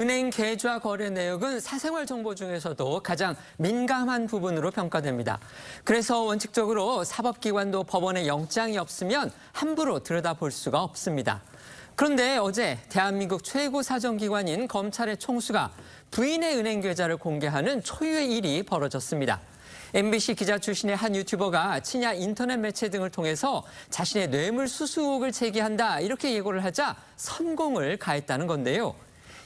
은행 계좌 거래 내역은 사생활 정보 중에서도 가장 민감한 부분으로 평가됩니다. 그래서 원칙적으로 사법기관도 법원에 영장이 없으면 함부로 들여다볼 수가 없습니다. 그런데 어제 대한민국 최고 사정기관인 검찰의 총수가 부인의 은행 계좌를 공개하는 초유의 일이 벌어졌습니다. MBC 기자 출신의 한 유튜버가 친야 인터넷 매체 등을 통해서 자신의 뇌물수수 의혹을 제기한다 이렇게 예고를 하자 선공을 가했다는 건데요.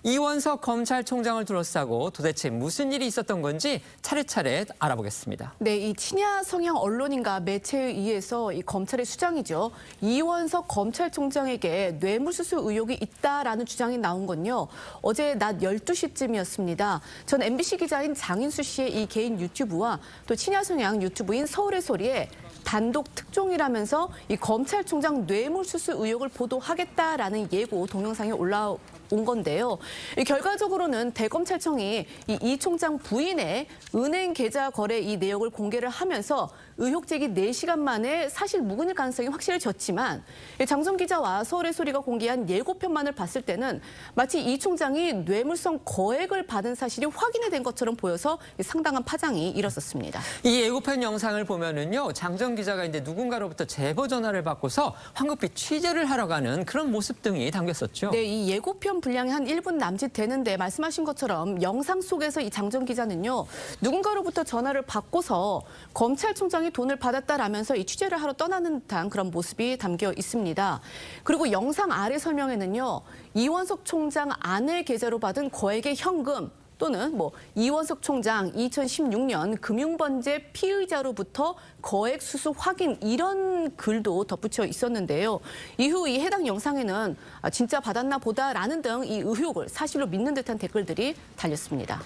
이원석 검찰총장을 둘러싸고 도대체 무슨 일이 있었던 건지 차례차례 알아보겠습니다. 네, 이 친야 성향 언론인과 매체에 의해서 이 검찰의 수장이죠. 이원석 검찰총장에게 뇌물수수 의혹이 있다라는 주장이 나온 건요. 어제 낮 12시쯤이었습니다. 전 MBC 기자인 장인수 씨의 이 개인 유튜브와 또 친야 성향 유튜브인 서울의 소리에 단독 특종이라면서 이 검찰총장 뇌물수수 의혹을 보도하겠다라는 예고 동영상이 올라온 건데요. 결과적으로는 대검찰청이 이 총장 부인의 은행 계좌 거래 이 내역을 공개를 하면서 의혹 제기 4시간 만에 사실 무근일 가능성이 확실해졌지만 장성 기자와 서울의 소리가 공개한 예고편만을 봤을 때는 마치 이 총장이 뇌물성 거액을 받은 사실이 확인이 된 것처럼 보여서 상당한 파장이 일었었습니다. 이 예고편 영상을 보면은요, 장정 기자가 이제 누군가로부터 제보 전화를 받고서 황급히 취재를 하러 가는 그런 모습 등이 담겼었죠. 네, 이 예고편 분량이 한 1분 남짓 되는데 말씀하신 것처럼 영상 속에서 이 장정 기자는요, 누군가로부터 전화를 받고서 검찰총장이 돈을 받았다라면서 이 취재를 하러 떠나는 듯한 그런 모습이 담겨 있습니다. 그리고 영상 아래 설명에는요, 이원석 총장 아내 계좌로 받은 거액의 현금 또는 이원석 총장 2016년 금융번제 피의자로부터 거액 수수 확인 이런 글도 덧붙여 있었는데요. 이후 이 해당 영상에는 진짜 받았나 보다라는 등 이 의혹을 사실로 믿는 듯한 댓글들이 달렸습니다.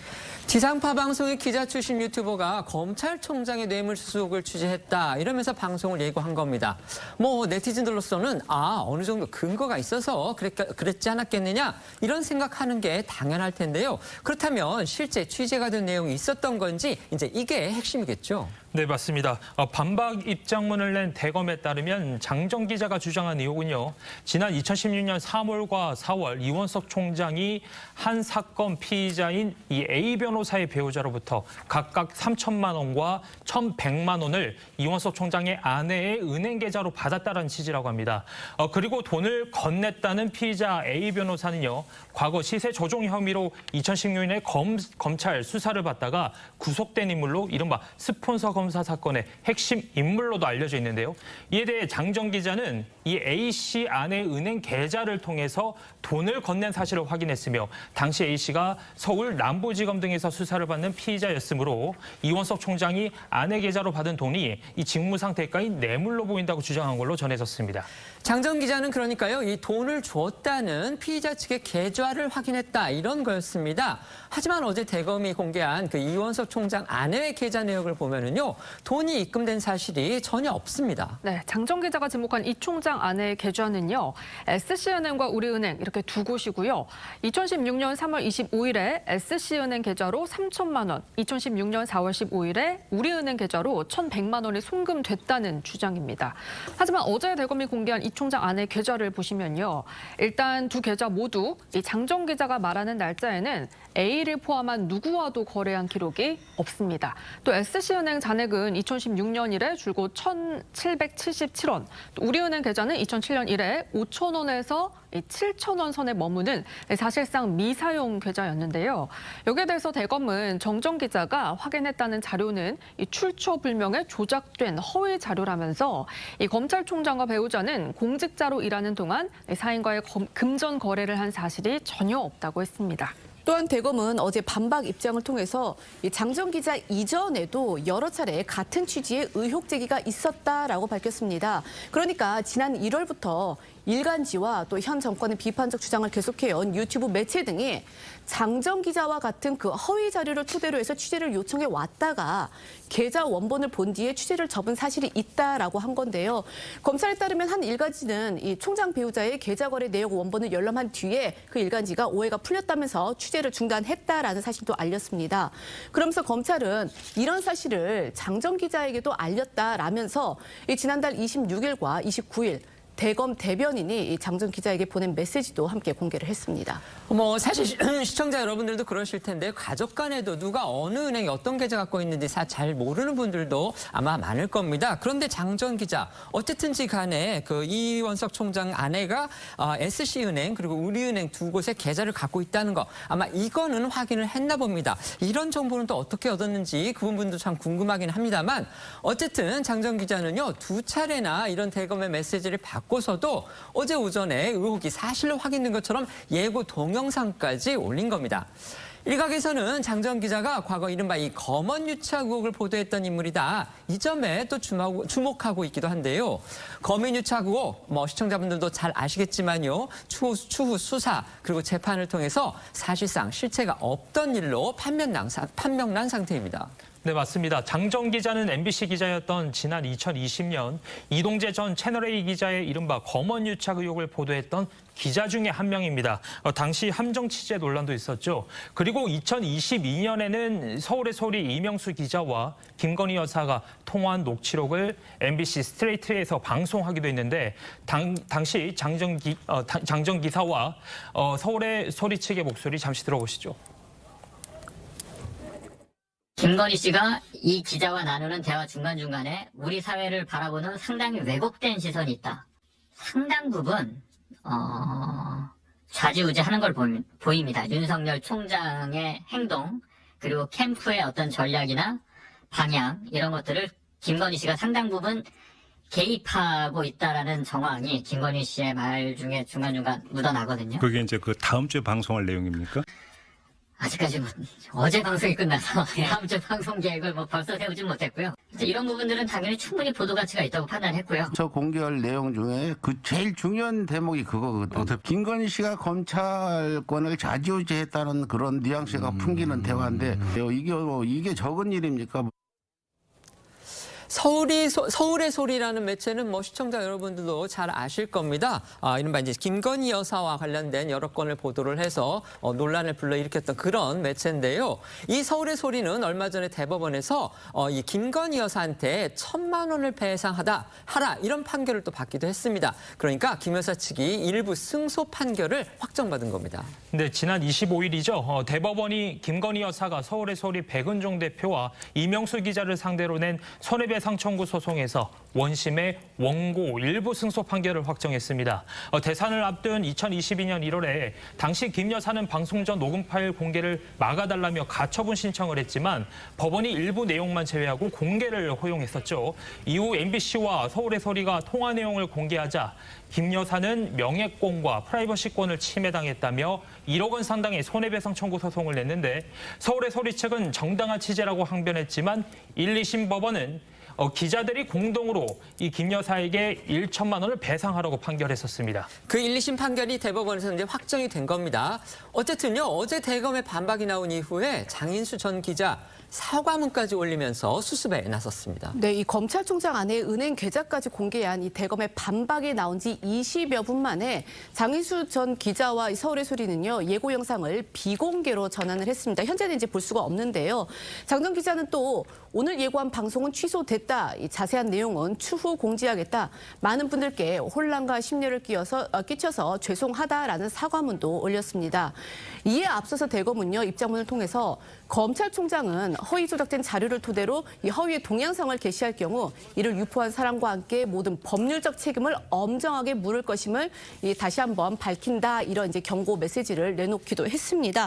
지상파 방송의 기자 출신 유튜버가 검찰총장의 뇌물수수 의혹을 취재했다 이러면서 방송을 예고한 겁니다. 네티즌들로서는 어느 정도 근거가 있어서 그랬지 않았겠느냐 이런 생각하는 게 당연할 텐데요. 그렇다면 실제 취재가 된 내용이 있었던 건지 이제 이게 핵심이겠죠. 네, 맞습니다. 반박 입장문을 낸 대검에 따르면 장정 기자가 주장한 의혹은요. 지난 2016년 3월과 4월 이원석 총장이 한 사건 피의자인 이 A 변호사의 배우자로부터 각각 3천만 원과 1,100만 원을 이원석 총장의 아내의 은행 계좌로 받았다는 취지라고 합니다. 그리고 돈을 건넸다는 피의자 A 변호사는요. 과거 시세 조종 혐의로 2016년에 검찰 수사를 받다가 구속된 인물로 이른바 스폰서 검사 사건의 핵심 인물로도 알려져 있는데요. 이에 대해 장정 기자는 이 A씨 아내 은행 계좌를 통해서 돈을 건넨 사실을 확인했으며 당시 A씨가 서울 남부지검 등에서 수사를 받는 피의자였으므로 이원석 총장이 아내 계좌로 받은 돈이 이 직무상 대가인 뇌물로 보인다고 주장한 걸로 전해졌습니다. 장정 기자는 그러니까요, 이 돈을 줬다는 피의자 측의 계좌를 확인했다 이런 거였습니다. 하지만 어제 대검이 공개한 그 이원석 총장 아내의 계좌 내역을 보면은요, 돈이 입금된 사실이 전혀 없습니다. 네, 장정 기자가 지목한 이 총장 아내의 계좌는요, SC은행과 우리은행 이렇게 두 곳이고요. 2016년 3월 25일에 SC은행 계좌로 3천만 원, 2016년 4월 15일에 우리은행 계좌로 1,100만 원이 송금됐다는 주장입니다. 하지만 어제 대검이 공개한 이 총장 아내 계좌를 보시면요, 일단 두 계좌 모두 이 장정 기자가 말하는 날짜에는 A를 포함한 누구와도 거래한 기록이 없습니다. 또 SC은행 잔액은 2016년 이래 줄곧 1,777원, 또 우리은행 계좌는 2007년 이래 5천 원에서 7천 원 선에 머무는 사실상 미사용 계좌였는데요. 여기에 대해서 대검은 정정 기자가 확인했다는 자료는 이 출처 불명의 조작된 허위 자료라면서 이 검찰총장과 배우자는 공직자로 일하는 동안 사인과의 금전 거래를 한 사실이 전혀 없다고 했습니다. 또한 대검은 어제 반박 입장을 통해서 장정 기자 이전에도 여러 차례 같은 취지의 의혹 제기가 있었다라고 밝혔습니다. 그러니까 지난 1월부터 일간지와 또 현 정권의 비판적 주장을 계속해온 유튜브 매체 등이 장정 기자와 같은 그 허위 자료를 토대로 해서 취재를 요청해 왔다가 계좌 원본을 본 뒤에 취재를 접은 사실이 있다라고 한 건데요. 검찰에 따르면 한 일간지는 이 총장 배우자의 계좌 거래 내역 원본을 열람한 뒤에 그 일간지가 오해가 풀렸다면서 취재를 중단했다라는 사실도 알렸습니다. 그러면서 검찰은 이런 사실을 장정 기자에게도 알렸다라면서 지난달 26일과 29일 대검 대변인이 이 장 전 기자에게 보낸 메시지도 함께 공개를 했습니다. 사실 시청자 여러분들도 그러실 텐데 가족 간에도 누가 어느 은행에 어떤 계좌 갖고 있는지 잘 모르는 분들도 아마 많을 겁니다. 그런데 장 전 기자 어쨌든지 간에 그 이원석 총장 아내가 SC은행 그리고 우리은행 두 곳에 계좌를 갖고 있다는 거 아마 이거는 확인을 했나 봅니다. 이런 정보는 또 어떻게 얻었는지 그 부분도 참 궁금하긴 합니다만 어쨌든 장 전 기자는요 2차례나 이런 대검의 메시지를 받고서도 어제 오전에 의혹이 사실로 확인된 것처럼 예고 동영상까지 올린 겁니다. 일각에서는 장 전 기자가 과거 이른바 이 검언 유착 의혹을 보도했던 인물이다. 이 점에 또 주목하고 있기도 한데요. 검언 유착 의혹, 시청자분들도 잘 아시겠지만요. 추후 수사 그리고 재판을 통해서 사실상 실체가 없던 일로 판명난 상태입니다. 네, 맞습니다. 장 전 기자는 MBC 기자였던 지난 2020년 이동재 전 채널A 기자의 이른바 검언 유착 의혹을 보도했던 기자 중에 한 명입니다. 당시 함정 취재 논란도 있었죠. 그리고 2022년에는 서울의 소리 이명수 기자와 김건희 여사가 통화한 녹취록을 MBC 스트레이트에서 방송하기도 했는데 당시 장 전 기사와 서울의 소리 측의 목소리 잠시 들어보시죠. 김건희 씨가 이 기자와 나누는 대화 중간중간에 우리 사회를 바라보는 상당히 왜곡된 시선이 있다. 상당 부분 좌지우지하는 걸 보입니다. 윤석열 총장의 행동 그리고 캠프의 어떤 전략이나 방향 이런 것들을 김건희 씨가 상당 부분 개입하고 있다라는 정황이 김건희 씨의 말 중에 중간중간 묻어나거든요. 그게 이제 그 다음 주에 방송할 내용입니까? 아직까지 어제 방송이 끝나서 다음 주 방송 계획을 벌써 세우진 못했고요. 이런 부분들은 당연히 충분히 보도 가치가 있다고 판단했고요. 저 공개할 내용 중에 그 제일 중요한 대목이 그거거든요. 김건희 씨가 검찰권을 좌지우지했다는 그런 뉘앙스가 풍기는 대화인데 이게 적은 일입니까? 서울의 소리라는 매체는 시청자 여러분들도 잘 아실 겁니다. 이른바 이제 김건희 여사와 관련된 여러 건을 보도를 해서 논란을 불러일으켰던 그런 매체인데요. 이 서울의 소리는 얼마 전에 대법원에서 이 김건희 여사한테 1,000만 원을 하라 이런 판결을 또 받기도 했습니다. 그러니까 김 여사 측이 일부 승소 판결을 확정받은 겁니다. 네, 지난 25일이죠. 대법원이 김건희 여사가 서울의 소리 백은종 대표와 이명수 기자를 상대로 낸 손해배상 청구 소송에서 원심의 원고 일부 승소 판결을 확정했습니다. 대선을 앞둔 2022년 1월에 당시 김 여사는 방송 전 녹음 파일 공개를 막아달라며 가처분 신청을 했지만 법원이 일부 내용만 제외하고 공개를 허용했었죠. 이후 MBC와 서울의 소리가 통화 내용을 공개하자 김 여사는 명예권과 프라이버시권을 침해당했다며 1억 원 상당의 손해배상 청구 소송을 냈는데 서울의 소리 측은 정당한 취재라고 항변했지만 1, 2심 법원은 기자들이 공동으로 이 김 여사에게 1천만 원을 배상하라고 판결했었습니다. 그 1, 2심 판결이 대법원에서 이제 확정이 된 겁니다. 어쨌든요, 어제 대검의 반박이 나온 이후에 장인수 전 기자 사과문까지 올리면서 수습에 나섰습니다. 네, 이 검찰총장 아내의 은행 계좌까지 공개한 이 대검의 반박이 나온 지 20여 분 만에 장인수 전 기자와 이 서울의 소리는요, 예고 영상을 비공개로 전환을 했습니다. 현재는 이제 볼 수가 없는데요. 장 전 기자는 또 오늘 예고한 방송은 취소됐다. 이 자세한 내용은 추후 공지하겠다. 많은 분들께 혼란과 심려를 끼쳐서 죄송하다라는 사과문도 올렸습니다. 이에 앞서서 대검은요, 입장문을 통해서 검찰총장은 허위 조작된 자료를 토대로 이 허위의 동영상을 게시할 경우 이를 유포한 사람과 함께 모든 법률적 책임을 엄정하게 물을 것임을 다시 한번 밝힌다. 이런 이제 경고 메시지를 내놓기도 했습니다.